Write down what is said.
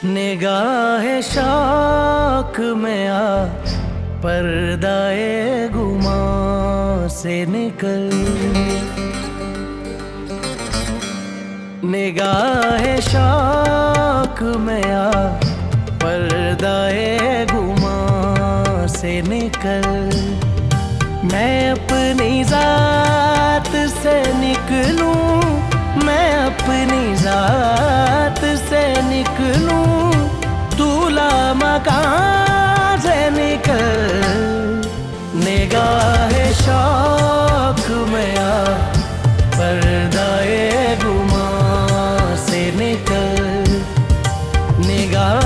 निगाह शौक में आ पर्दाए गुमा से निकल। निगाह शौक में आ पर्दाए गुमा से निकल। मैं अपनी जात से निकलूं, मैं अपनी जात से निकलूं, दूल्हा मकान से निकल। निगाह शौक में आ पर्दाए गुमा से निकल। निगाह